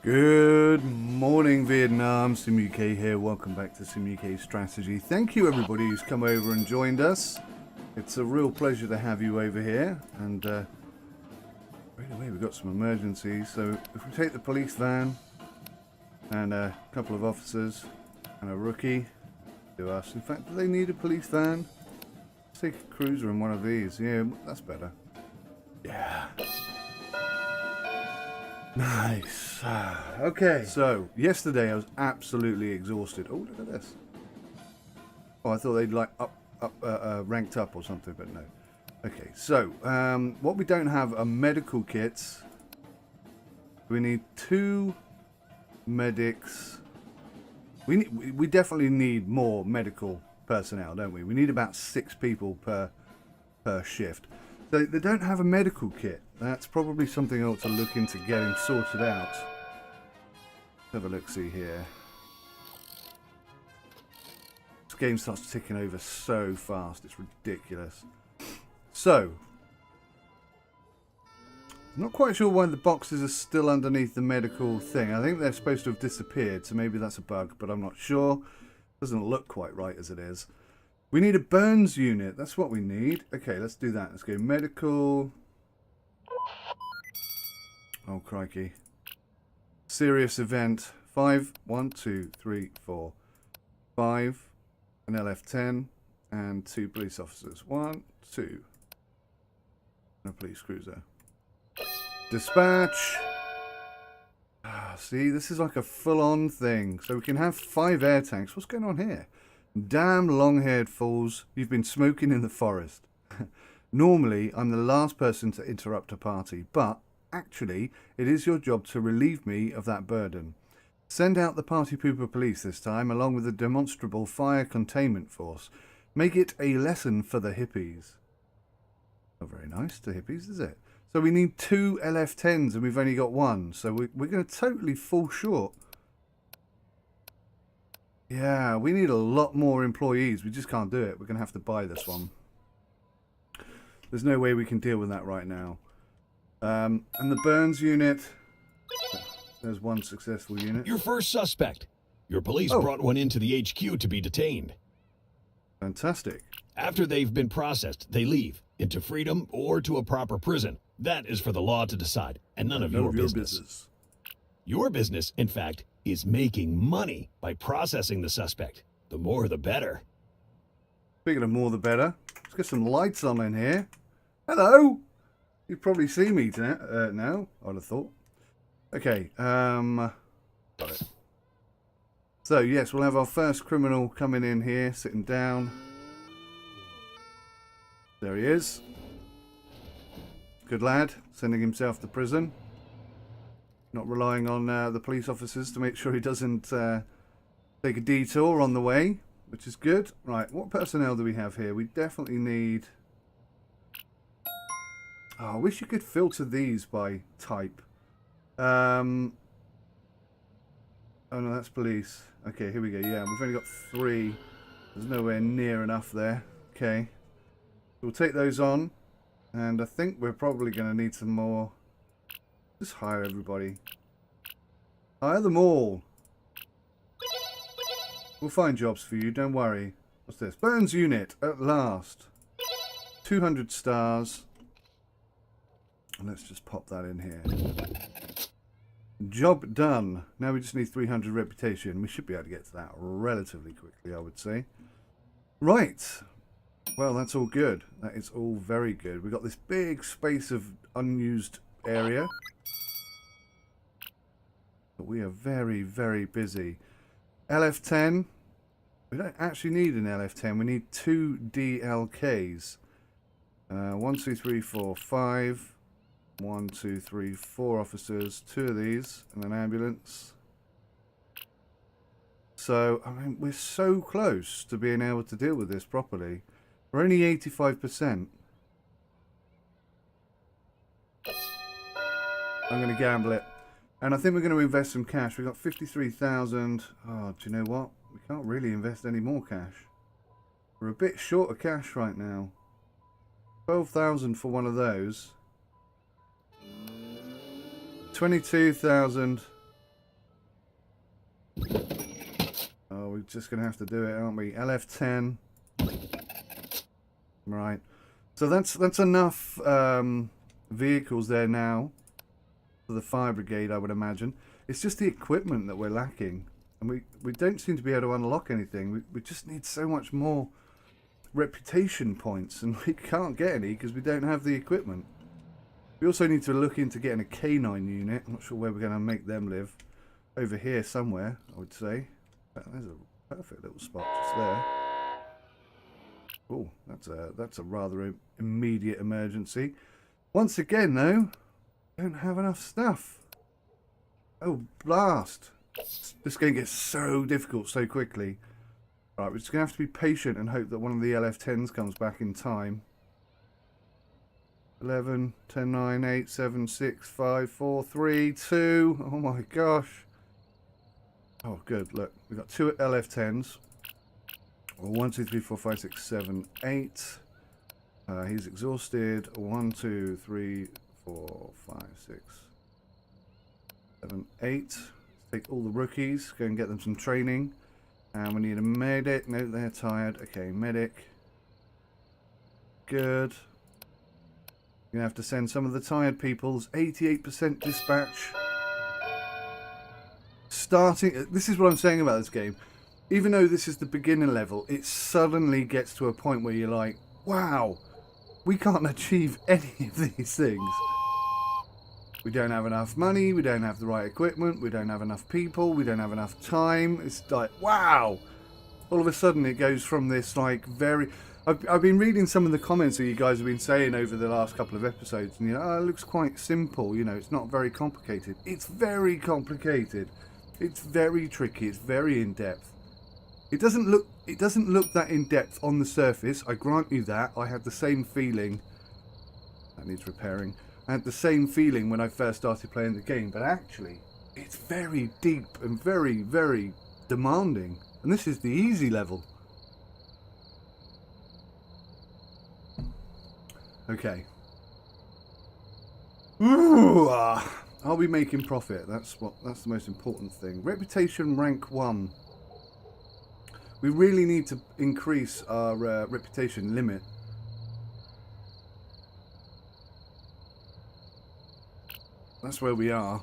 Good morning, Vietnam. SimUK here. Welcome back to SimUK Strategy. Thank you, everybody who's come over and joined us. It's a real pleasure to have you over here. And right away, we've got some emergencies. So if we take the police van and a couple of officers and a rookie to us. In fact, do they need a police van? Let's take a cruiser in one of these. Yeah, that's better. Yeah. Nice. Okay. So, yesterday I was absolutely exhausted. Oh, look at this. Oh, I thought they'd like ranked up or something, but no. Okay, so, what we don't have are medical kits. We need 2 medics. We definitely need more medical personnel, don't we? We need about 6 people per shift. So they don't have a medical kit. That's probably something I ought to look into getting sorted out. Let's have a look-see here. This game starts ticking over so fast, it's ridiculous. So, I'm not quite sure why the boxes are still underneath the medical thing. I think they're supposed to have disappeared, so maybe that's a bug, but I'm not sure. Doesn't look quite right as it is. We need a burns unit. That's what we need. Okay, let's do that. Let's go medical. Oh, crikey. Serious event. 5, 1, 2, 3, 4, 5. An LF10 and 2 police officers. 1, 2. And a police cruiser. Dispatch. See, this is like a full-on thing. So we can have 5 air tanks. What's going on here? Damn long-haired fools, you've been smoking in the forest. Normally, I'm the last person to interrupt a party, but actually, it is your job to relieve me of that burden. Send out the party pooper police this time, along with a demonstrable fire containment force. Make it a lesson for the hippies. Not very nice to hippies, is it? So we need 2 LF10s and we've only got 1, so we're going to totally fall short. Yeah, we need a lot more employees. We just can't do it. We're going to have to buy this one. There's no way we can deal with that right now. And the burns unit. There's 1 successful unit. Your first suspect. Your police brought one into the HQ to be detained. Fantastic. After they've been processed, they leave into freedom or to a proper prison. That is for the law to decide, and none of your business. Your business, in fact, is making money by processing the suspect. The more, the better. Speaking of more, the better. Let's get some lights on in here. Hello! You probably see me now, I'd have thought. Okay, got it. So, yes, we'll have our first criminal coming in here, sitting down. There he is. Good lad, sending himself to prison. Not relying on the police officers to make sure he doesn't take a detour on the way, which is good. Right, what personnel do we have here? We definitely need... Oh, I wish you could filter these by type. Oh no, that's police. Okay, here we go. Yeah, we've only got 3. There's nowhere near enough there. Okay. We'll take those on. And I think we're probably going to need some more. Just hire everybody. Hire them all. We'll find jobs for you, don't worry. What's this? Burns unit, at last. 200 stars. And let's just pop that in here. Job done. Now we just need 300 reputation. We should be able to get to that relatively quickly, I would say. Right. Well, that's all good. That is all very good. We've got this big space of unused area. But we are very, very busy. LF10. We don't actually need an LF10. We need 2 DLKs. 1, 2, 3, 4, 5. 1, 2, 3, 4 officers. 2 of these. And an ambulance. So, I mean, we're so close to being able to deal with this properly. We're only 85%. I'm going to gamble it. And I think we're going to invest some cash. We've got 53,000. Oh, do you know what? We can't really invest any more cash. We're a bit short of cash right now. 12,000 for one of those. 22,000 we're just going to have to do it, aren't we? LF10. Right. So that's enough vehicles there now for the fire brigade, I would imagine. It's just the equipment that we're lacking. And we don't seem to be able to unlock anything. We just need so much more reputation points, and we can't get any because we don't have the equipment. We also need to look into getting a K9 unit. I'm not sure where we're going to make them live. Over here somewhere, I would say. There's a perfect little spot just there. Oh, that's a rather immediate emergency. Once again, though, don't have enough stuff. Oh, blast. This game gets so difficult so quickly. Right, we're just going to have to be patient and hope that one of the LF10s comes back in time. 11, 10, 9, 8, 7, 6, 5, 4, 3, 2. Oh my gosh. Oh, good. Look, we've got 2 LF10s. Well, 1, 2, 3, 4, 5, 6, 7, 8. He's exhausted. 1, 2, 3, 4, 5, 6, 7, 8. Let's take all the rookies, go and get them some training. And we need a medic. No, they're tired. Okay, medic. Good. You're going to have to send some of the tired people's 88% dispatch. This is what I'm saying about this game. Even though this is the beginner level, it suddenly gets to a point where you're like, wow, we can't achieve any of these things. We don't have enough money, we don't have the right equipment, we don't have enough people, we don't have enough time. It's like, wow. All of a sudden it goes from this like very... I've been reading some of the comments that you guys have been saying over the last couple of episodes, and oh, it looks quite simple, it's not very complicated. It's very complicated. It's very tricky, it's very in-depth. It doesn't look that in-depth on the surface, I grant you that. I had the same feeling. That needs repairing. I had the same feeling when I first started playing the game, but actually, it's very deep and very, very demanding. And this is the easy level. Okay. Ooh, are we making profit? That's the most important thing. Reputation rank 1. We really need to increase our reputation limit. That's where we are.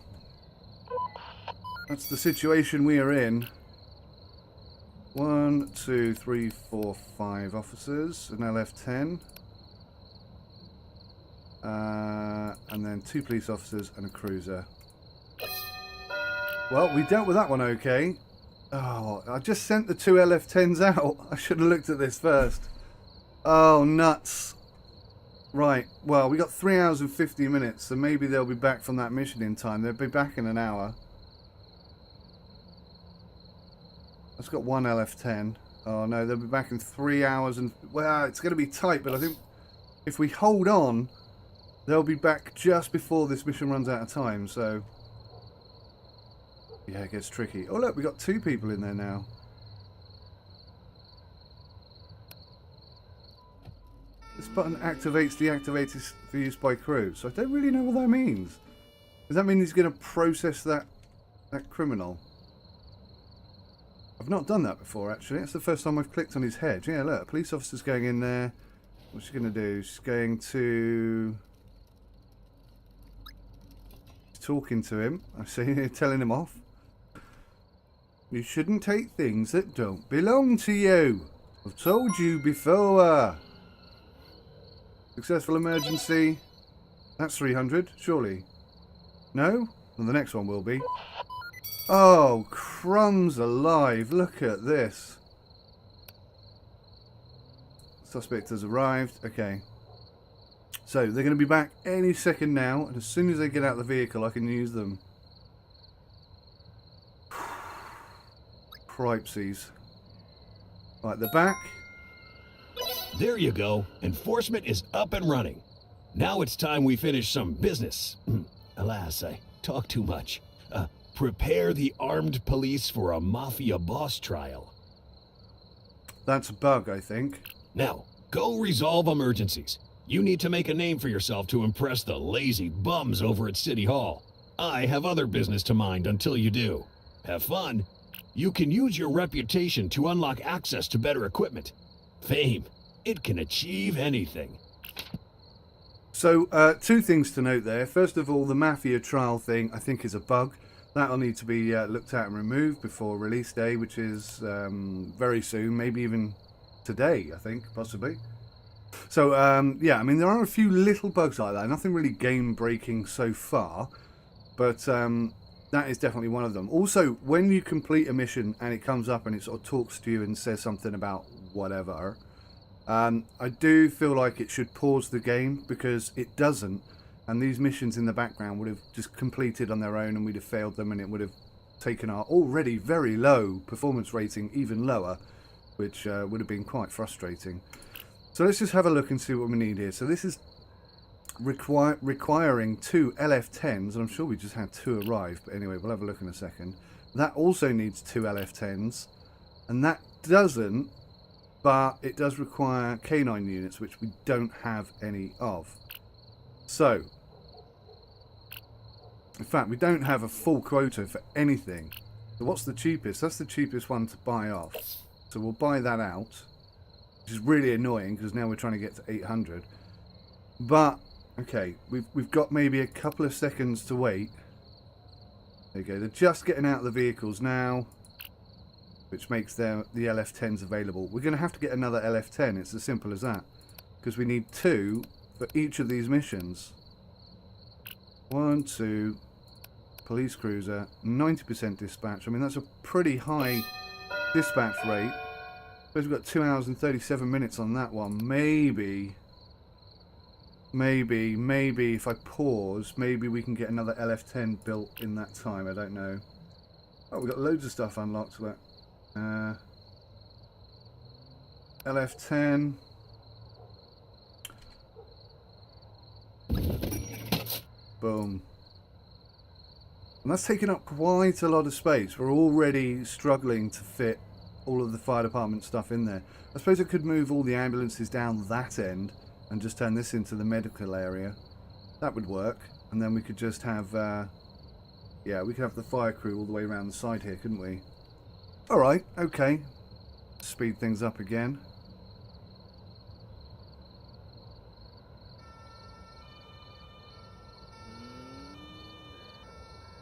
That's the situation we are in. 1, 2, 3, 4, 5 officers, an LF10. And then 2 police officers and a cruiser. Well, we dealt with that one okay. Oh, I just sent the 2 LF10s out. I should have looked at this first. Oh, nuts. Right, well, we got 3 hours and 50 minutes, so maybe they'll be back from that mission in time. They'll be back in an hour. I've got 1 LF10. Oh, no, they'll be back in 3 hours and... Well, it's going to be tight, but I think if we hold on, they'll be back just before this mission runs out of time, so... Yeah, it gets tricky. Oh, look, we got 2 people in there now. This button activates deactivators for use by crew, so I don't really know what that means. Does that mean he's going to process that criminal? I've not done that before, actually. That's the first time I've clicked on his head. Yeah, look, a police officer's going in there. What's she going to do? She's going to... talking to him. I see, telling him off. You shouldn't take things that don't belong to you. I've told you before. Successful emergency. That's 300, surely. No? Well, the next one will be. Oh, crumbs alive. Look at this. Suspect has arrived. Okay. So, they're going to be back any second now. And as soon as they get out of the vehicle, I can use them. Cripesies. Right, they're back. There you go. Enforcement is up and running. Now it's time we finish some business. Alas, I talk too much. Prepare the armed police for a mafia boss trial. That's a bug, I think. Now, go resolve emergencies. You need to make a name for yourself to impress the lazy bums over at City Hall. I have other business to mind until you do. Have fun. You can use your reputation to unlock access to better equipment. Fame, it can achieve anything. So, two things to note there. First of all, the Mafia trial thing, I think, is a bug. That'll need to be looked at and removed before release day, which is very soon, maybe even today, I think, possibly. So, yeah, I mean, there are a few little bugs like that. Nothing really game-breaking so far, but that is definitely one of them. Also, when you complete a mission and it comes up and it sort of talks to you and says something about whatever, I do feel like it should pause the game, because it doesn't, and these missions in the background would have just completed on their own and we'd have failed them, and it would have taken our already very low performance rating even lower, which would have been quite frustrating. So let's just have a look and see what we need here. So this is requiring 2 LF10s, and I'm sure we just had 2 arrive, but anyway, we'll have a look in a second. That also needs 2 LF10s, and that doesn't, but it does require canine units, which we don't have any of. So, in fact, we don't have a full quota for anything. So what's the cheapest? That's the cheapest one to buy off. So we'll buy that out, which is really annoying because now we're trying to get to 800. But, okay, we've got maybe a couple of seconds to wait. There you go, they're just getting out of the vehicles now, which makes the LF10s available. We're going to have to get another LF10, it's as simple as that, because we need 2 for each of these missions. 1, 2, police cruiser, 90% dispatch. I mean, that's a pretty high dispatch rate. Suppose we've got 2 hours and 37 minutes on that one. Maybe if I pause, maybe we can get another LF10 built in that time. I don't know. Oh, we've got loads of stuff unlocked. Look. LF10. Boom. And that's taking up quite a lot of space. We're already struggling to fit all of the fire department stuff in there. I suppose I could move all the ambulances down that end and just turn this into the medical area. That would work. And then we could just have, yeah, we could have the fire crew all the way around the side here, couldn't we? Alright, okay. Speed things up again.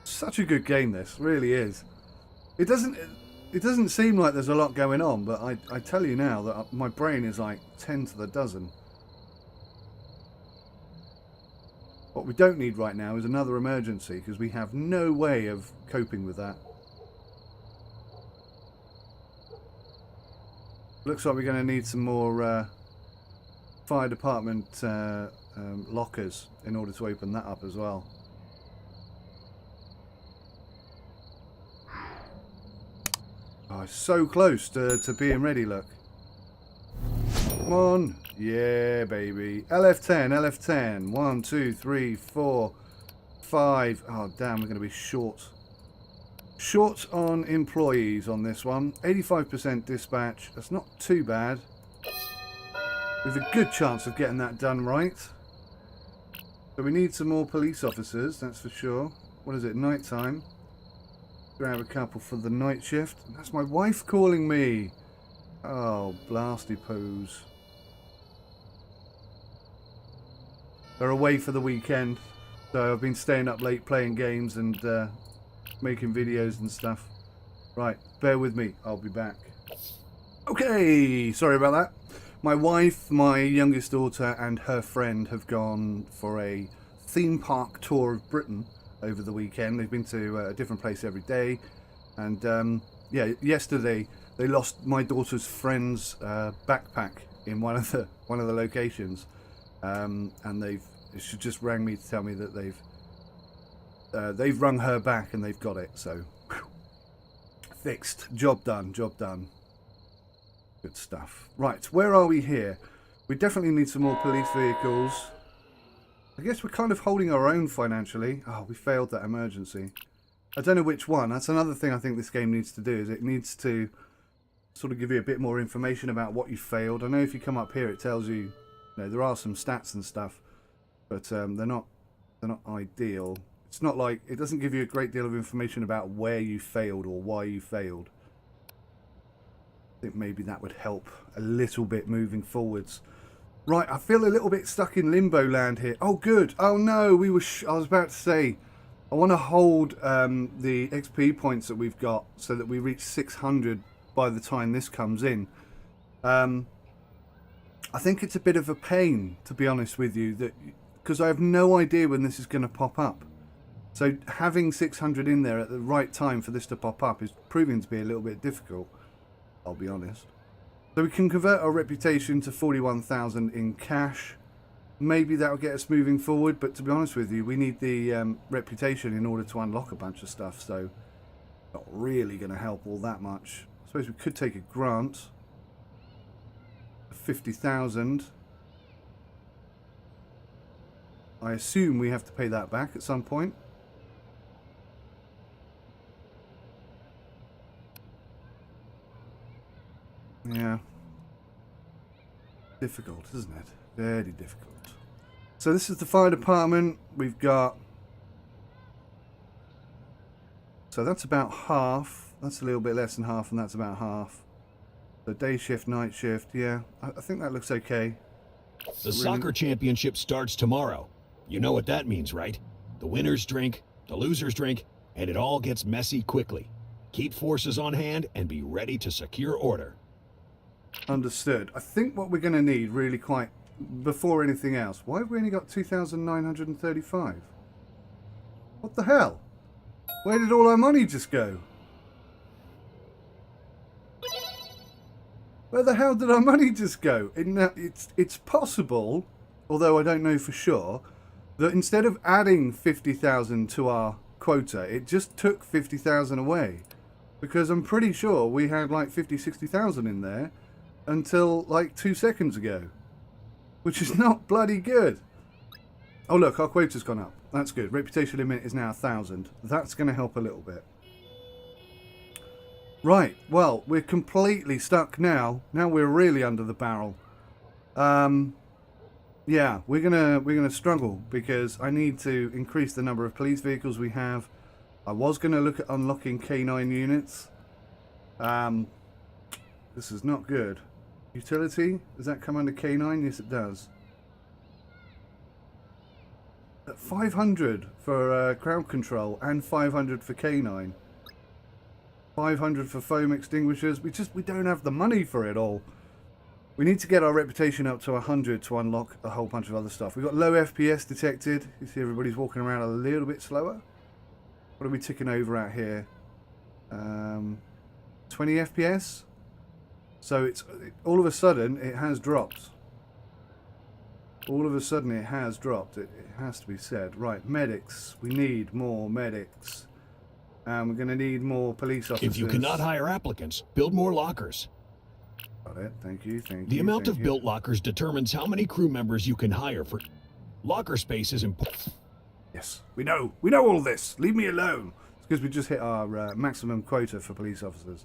Such a good game, this really is. It doesn't seem like there's a lot going on, but I tell you now that my brain is like 10 to the dozen. What we don't need right now is another emergency, because we have no way of coping with that. Looks like we're going to need some more fire department lockers in order to open that up as well. Oh, it's so close to being ready, look. Come on. Yeah, baby. LF10, LF10. 1, 2, 3, 4, 5. Oh, damn, we're going to be short. Short on employees on this one. 85% dispatch. That's not too bad. We have a good chance of getting that done right. So we need some more police officers, that's for sure. What is it, night time? Grab a couple for the night shift. That's my wife calling me. Oh, blasty pose. They're away for the weekend, so I've been staying up late playing games and making videos and stuff. Right, bear with me, I'll be back. Okay, sorry about that. My wife, my youngest daughter and her friend have gone for a theme park tour of Britain over the weekend. They've been to a different place every day, and yeah, yesterday they lost my daughter's friend's backpack in one of the locations, and she just rang me to tell me that they've rung her back and they've got it. So whew, fixed, job done. Good stuff. Right, where are we here? We definitely need some more police vehicles. I guess we're kind of holding our own financially. Oh, we failed that emergency. I don't know which one. That's another thing I think this game needs to do, is it needs to sort of give you a bit more information about what you failed. I know if you come up here it tells you, there are some stats and stuff, but they're not ideal. It's not like, it doesn't give you a great deal of information about where you failed or why you failed. I think maybe that would help a little bit moving forwards. Right, I feel a little bit stuck in limbo land here. Oh, good. Oh, no, I was about to say, I want to hold the XP points that we've got so that we reach 600 by the time this comes in. I think it's a bit of a pain, to be honest with you, that because I have no idea when this is going to pop up. So having 600 in there at the right time for this to pop up is proving to be a little bit difficult, I'll be honest. So we can convert our reputation to 41,000 in cash. Maybe that'll get us moving forward, but to be honest with you, we need the reputation in order to unlock a bunch of stuff, so not really going to help all that much. I suppose we could take a grant of 50,000. I assume we have to pay that back at some point. Yeah. Difficult, isn't it? Very difficult. So this is the fire department. We've got... So that's about half. That's a little bit less than half, and that's about half. So day shift, night shift, yeah. I think that looks okay. The soccer championship starts tomorrow. You know what that means, right? The winners drink, the losers drink, and it all gets messy quickly. Keep forces on hand and be ready to secure order. Understood. I think what we're going to need really quite, before anything else, why have we only got 2,935? What the hell? Where did all our money just go? Where the hell did our money just go? It's possible, although I don't know for sure, that instead of adding 50,000 to our quota, it just took 50,000 away. Because I'm pretty sure we had like 50, 60,000 in there until like 2 seconds ago, which is not bloody good. Oh look, our quota's gone up. That's good. Reputation limit is now 1,000. That's going to help a little bit. Right, well, we're completely stuck now. Now we're really under the barrel. Yeah, we're gonna struggle because I need to increase the number of police vehicles we have. I was gonna look at unlocking K9 units. This is not good. Utility, does that come under K9? Yes, it does. 500 for crowd control and 500 for K9. 500 for foam extinguishers. We don't have the money for it all. We need to get our reputation up to 100 to unlock a whole bunch of other stuff. We've got low FPS detected. You see everybody's walking around a little bit slower. What are we ticking over at here? 20 FPS. So it's all of a sudden it has dropped. All of a sudden it has dropped. It has to be said. Right, medics. We need more medics. We're going to need more police officers. If you cannot hire applicants, build more lockers. Got it. Thank you. Thank you. The amount of built lockers determines how many crew members you can hire for. Locker space is important. Yes, we know. We know all this. Leave me alone. It's because we just hit our maximum quota for police officers.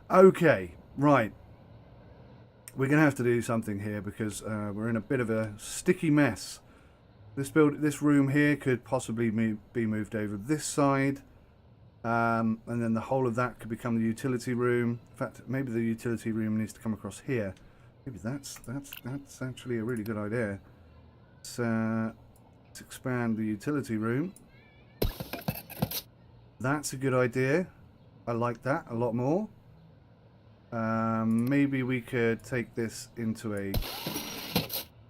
Okay, right. We're going to have to do something here because we're in a bit of a sticky mess. This room here could possibly be moved over this side. And then the whole of that could become the utility room. In fact, maybe the utility room needs to come across here. Maybe that's actually a really good idea. Let's expand the utility room. That's a good idea. I like that a lot more. Maybe we could take this into a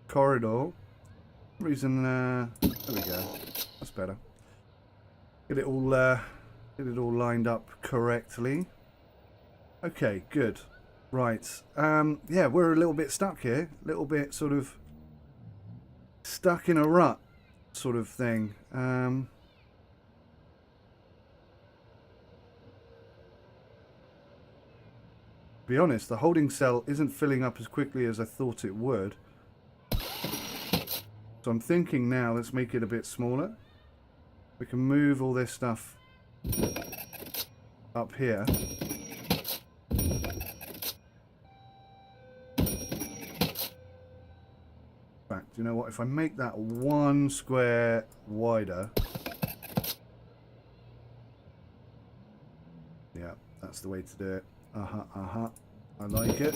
corridor. Reason, there we go. That's better. Get it all lined up correctly. Okay, good. Right. Yeah, we're a little bit stuck here. A little bit sort of stuck in a rut sort of thing. To be honest, the holding cell isn't filling up as quickly as I thought it would. So I'm thinking now, let's make it a bit smaller. We can move all this stuff up here. In fact, you know what? If I make that 1 square wider, yeah, that's the way to do it. I like it.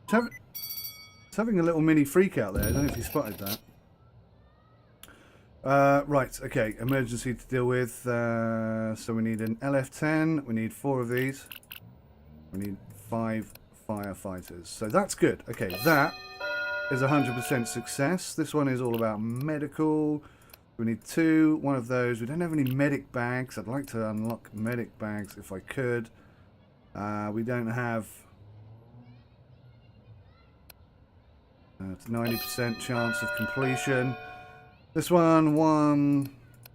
It's having a little mini freak out there. I don't know if you spotted that. Right, okay, emergency to deal with. So we need an LF10. We need 4 of these. We need 5 firefighters. So that's good. Okay, that is 100% success. This one is all about medical. We need 2. One of those. We don't have any medic bags. I'd like to unlock medic bags if I could. We don't have... it's 90% chance of completion. This one, 1,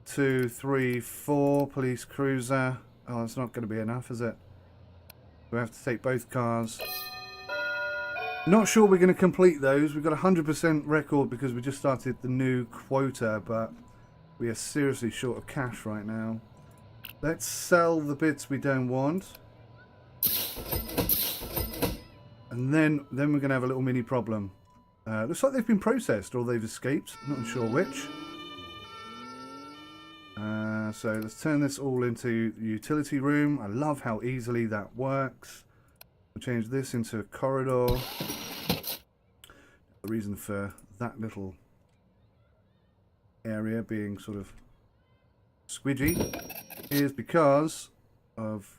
2, 3, 4, police cruiser. Oh, it's not going to be enough, is it? We have to take both cars. Not sure we're going to complete those. We've got a 100% record because we just started the new quota, but we are seriously short of cash right now. Let's sell the bits we don't want. And then we're going to have a little mini problem. Looks like they've been processed or they've escaped. Not sure which. So let's turn this all into the utility room. I love how easily that works. We'll change this into a corridor. The reason for that little area being sort of squidgy is because of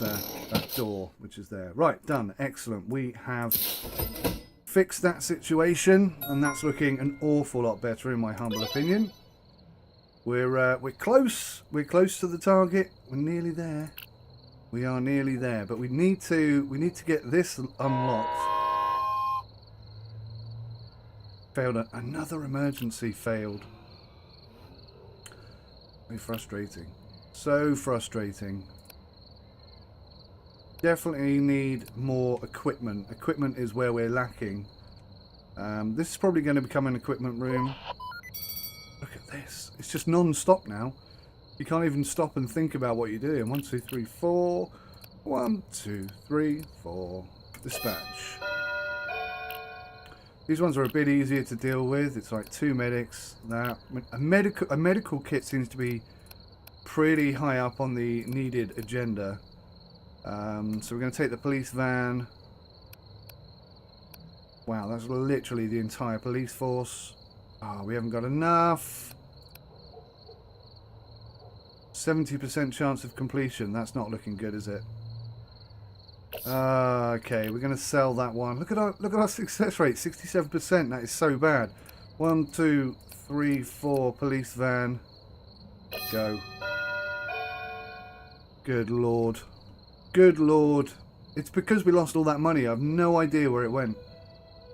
that door which is there. Right, done. Excellent. We have fixed that situation and that's looking an awful lot better in my humble opinion. We're close. We're close to the target. We're nearly there. We are nearly there, but we need to get this unlocked. Failed. Another emergency failed. Very frustrating. So frustrating. Definitely need more equipment. Equipment is where we're lacking. This is probably going to become an equipment room. Look at this. It's just non-stop now. You can't even stop and think about what you're doing. 1, 2, 3, 4. 1, 2, 3, 4. Dispatch. These ones are a bit easier to deal with. It's like 2 medics. Now, a medical kit seems to be pretty high up on the needed agenda. So we're going to take the police van. Wow, that's literally the entire police force. Oh, we haven't got enough. 70% chance of completion. That's not looking good, is it? Okay, we're going to sell that one. Look at our success rate, 67%. That is so bad. 1, 2, 3, 4. Police van. Go. Good lord. Good lord. It's because we lost all that money. I have no idea where it went.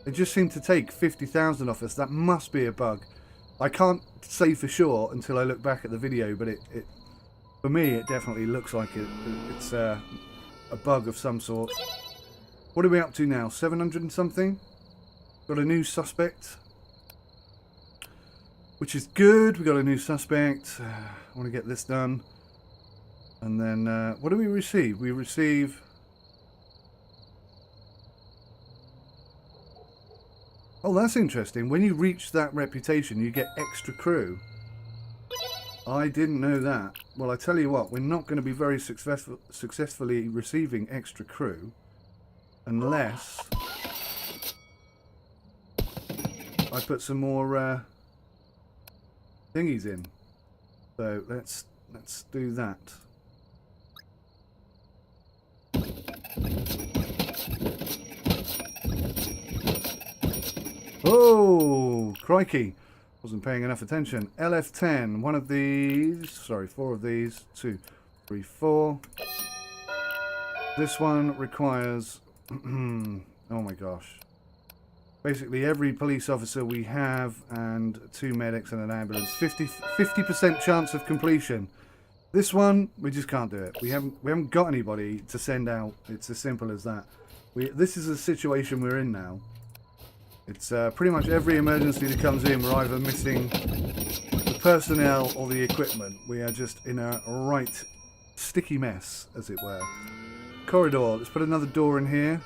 It just seemed to take 50,000 off us. That must be a bug. I can't say for sure until I look back at the video, but it for me, it definitely looks like it's a bug of some sort. What are we up to now? 700 and something? Got a new suspect. Which is good. We got a new suspect. I want to get this done. And then, what do we receive? We receive... Oh, that's interesting. When you reach that reputation, you get extra crew. I didn't know that. Well, I tell you what, we're not going to be very successfully receiving extra crew unless I put some more thingies in. So let's do that. Oh, crikey. Wasn't paying enough attention. LF10, one of these, sorry, 4 of these, 2, 3, 4. This one requires, oh my gosh. Basically every police officer we have and 2 medics and an ambulance. 50% chance of completion. This one, we just can't do it. We haven't got anybody to send out. It's as simple as that. This is the situation we're in now. It's pretty much every emergency that comes in, we're either missing the personnel or the equipment. We are just in a right sticky mess, as it were. Corridor. Let's put another door in here.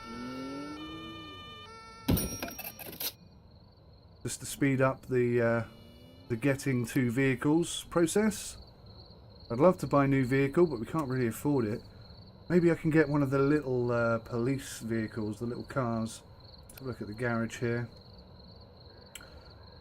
Just to speed up the getting to vehicles process. I'd love to buy a new vehicle, but we can't really afford it. Maybe I can get one of the little police vehicles, the little cars. Let's have a look at the garage here.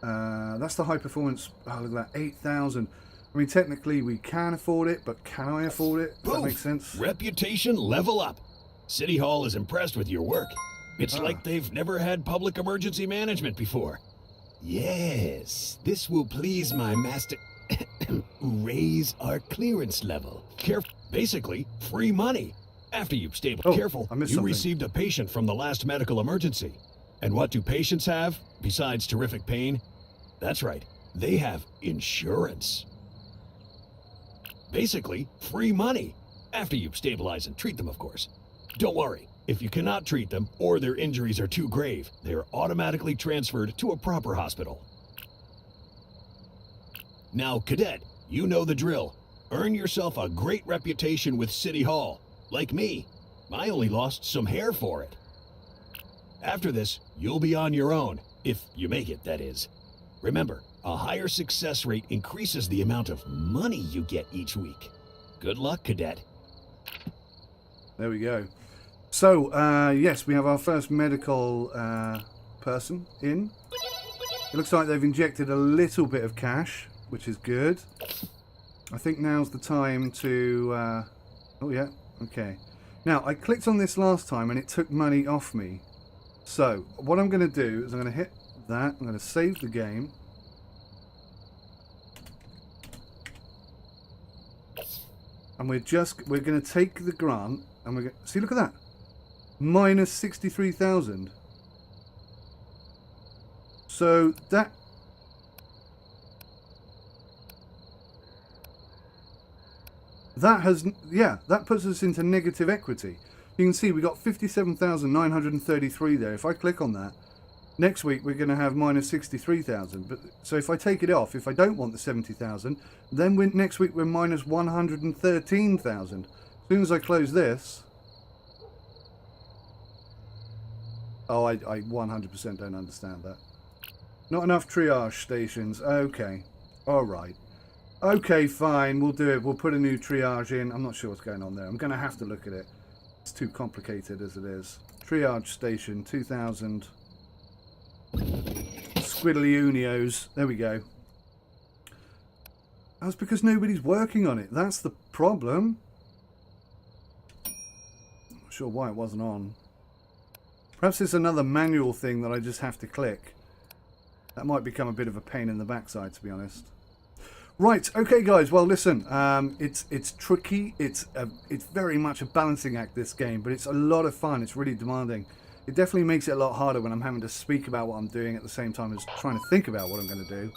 That's the high performance. Oh, look at that, 8,000. I mean, technically we can afford it, but can I afford it? Does that make sense? Reputation level up. City Hall is impressed with your work. It's like they've never had public emergency management before. Yes, this will please my master. Raise our clearance level. Basically, free money. After you've stabilized. Careful, I missed you something. received a patient from the last medical emergency. And what do patients have, besides terrific pain? That's right, they have insurance. Basically, free money. After you've stabilized and treat them, of course. Don't worry, if you cannot treat them or their injuries are too grave, they are automatically transferred to a proper hospital. Now, Cadet, you know the drill. Earn yourself a great reputation with City Hall. Like me, I only lost some hair for it. After this, you'll be on your own, if you make it, that is. Remember, a higher success rate increases the amount of money you get each week. Good luck, Cadet. There we go. So, yes, we have our first medical person in. It looks like they've injected a little bit of cash, which is good. I think now's the time to... oh, yeah, okay. Now, I clicked on this last time and it took money off me. So, what I'm going to do is I'm going to hit that. I'm going to save the game. And we're going to take the grant and we're going to... See, look at that. Minus 63,000. So, that... That has... Yeah, that puts us into negative equity. You can see we got 57,933 there. If I click on that, next week we're going to have minus 63,000. But so if I take it off, if I don't want the 70,000, then next week we're minus 113,000. As soon as I close this, oh, I 100% don't understand that. Not enough triage stations. Okay, all right. Okay, fine. We'll do it. We'll put a new triage in. I'm not sure what's going on there. I'm going to have to look at it. It's too complicated as it is. Triage station, 2,000. Squiddly Unios. There we go. That's because nobody's working on it. That's the problem. Not sure why it wasn't on. Perhaps it's another manual thing that I just have to click. That might become a bit of a pain in the backside, to be honest. Right, okay guys, well listen, it's tricky, it's very much a balancing act, this game, but it's a lot of fun, it's really demanding. It definitely makes it a lot harder when I'm having to speak about what I'm doing at the same time as trying to think about what I'm going to do.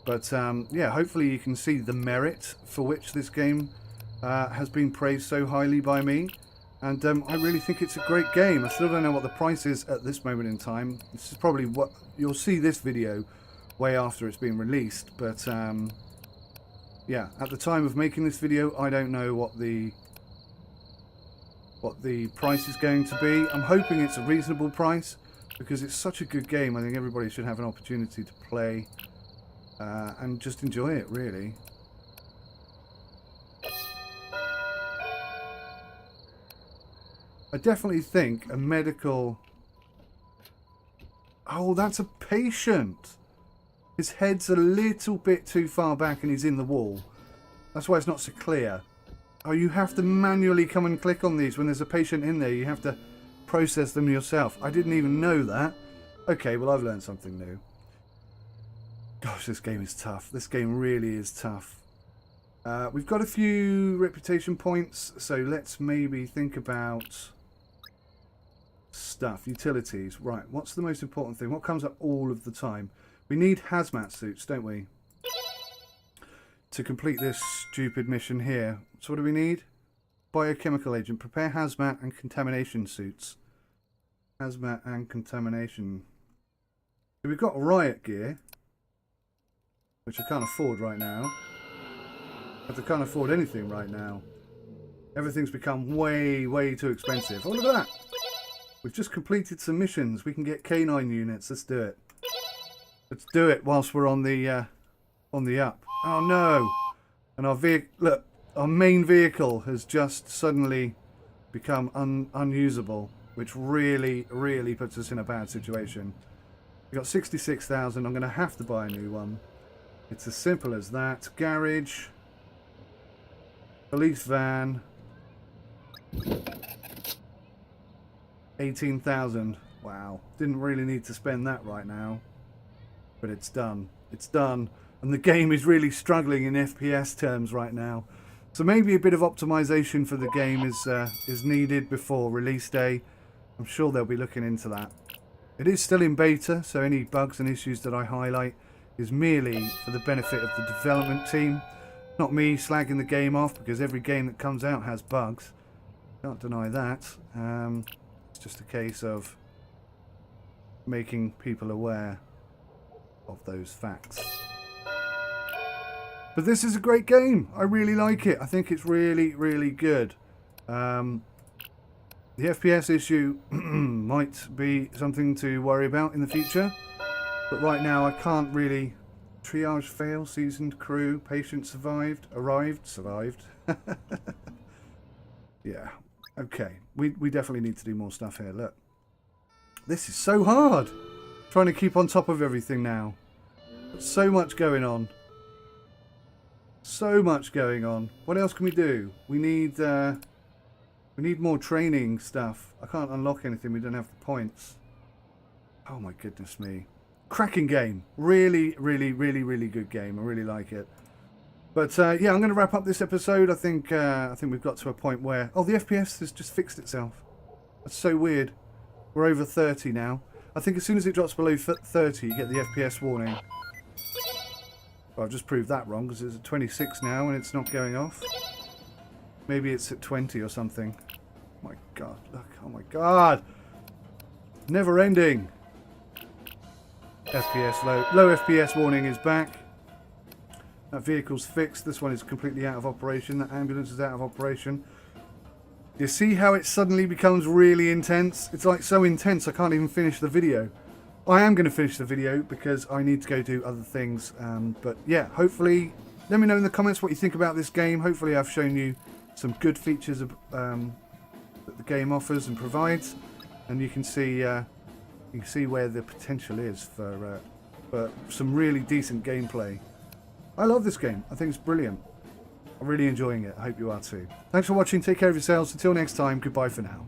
But yeah, hopefully you can see the merit for which this game has been praised so highly by me. And I really think it's a great game. I still don't know what the price is at this moment in time. This is probably what, you'll see this video way after it's been released, but... yeah, at the time of making this video, I don't know what the price is going to be. I'm hoping it's a reasonable price because it's such a good game. I think everybody should have an opportunity to play and just enjoy it, really. I definitely think a medical... Oh, that's a patient! His head's a little bit too far back and he's in the wall. That's why it's not so clear. Oh, you have to manually come and click on these when there's a patient in there. You have to process them yourself. I didn't even know that. Okay, well, I've learned something new. Gosh, this game is tough. This game really is tough. We've got a few reputation points, so let's maybe think about stuff. Utilities. Right, what's the most important thing? What comes up all of the time? We need hazmat suits, don't we? To complete this stupid mission here. So what do we need? Biochemical agent. Prepare hazmat and contamination suits. Hazmat and contamination. So we've got riot gear, which I can't afford right now. I can't afford anything right now. Everything's become way, way too expensive. Oh, look at that! We've just completed some missions. We can get K9 units. Let's do it. Let's do it whilst we're on the up. Oh no! And our vehicle, look, our main vehicle has just suddenly become unusable, which really, really puts us in a bad situation. We've got 66,000. I'm going to have to buy a new one. It's as simple as that. Garage. Police van. 18,000. Wow. Didn't really need to spend that right now. But it's done. It's done. And the game is really struggling in FPS terms right now. So maybe a bit of optimization for the game is needed before release day. I'm sure they'll be looking into that. It is still in beta, so any bugs and issues that I highlight is merely for the benefit of the development team. Not me slagging the game off, because every game that comes out has bugs. Can't deny that. It's just a case of making people aware of those facts. But this is a great game. I really like it. I think it's really, really good. The FPS issue might be something to worry about in the future. But right now I can't really... Triage fail, seasoned crew, patient survived, survived. Yeah, okay. We definitely need to do more stuff here. Look. This is so hard. Trying to keep on top of everything now. Got so much going on. So much going on. What else can we do? We need more training stuff. I can't unlock anything. We don't have the points. Oh my goodness me. Cracking game. Really, really, really, really good game. I really like it. But yeah, I'm going to wrap up this episode. I think we've got to a point where... Oh, the FPS has just fixed itself. That's so weird. We're over 30 now. I think as soon as it drops below 30, you get the FPS warning. Well, I've just proved that wrong, because it's at 26 now and it's not going off. Maybe it's at 20 or something. Oh my god, look. Oh my god. Never ending. FPS low. Low FPS warning is back. That vehicle's fixed. This one is completely out of operation. That ambulance is out of operation. You see how it suddenly becomes really intense? It's like so intense I can't even finish the video. I am going to finish the video because I need to go do other things. But yeah, hopefully, let me know in the comments what you think about this game. Hopefully I've shown you some good features that the game offers and provides. And you can see where the potential is for some really decent gameplay. I love this game. I think it's brilliant. I'm really enjoying it. I hope you are too. Thanks for watching. Take care of yourselves. Until next time, goodbye for now.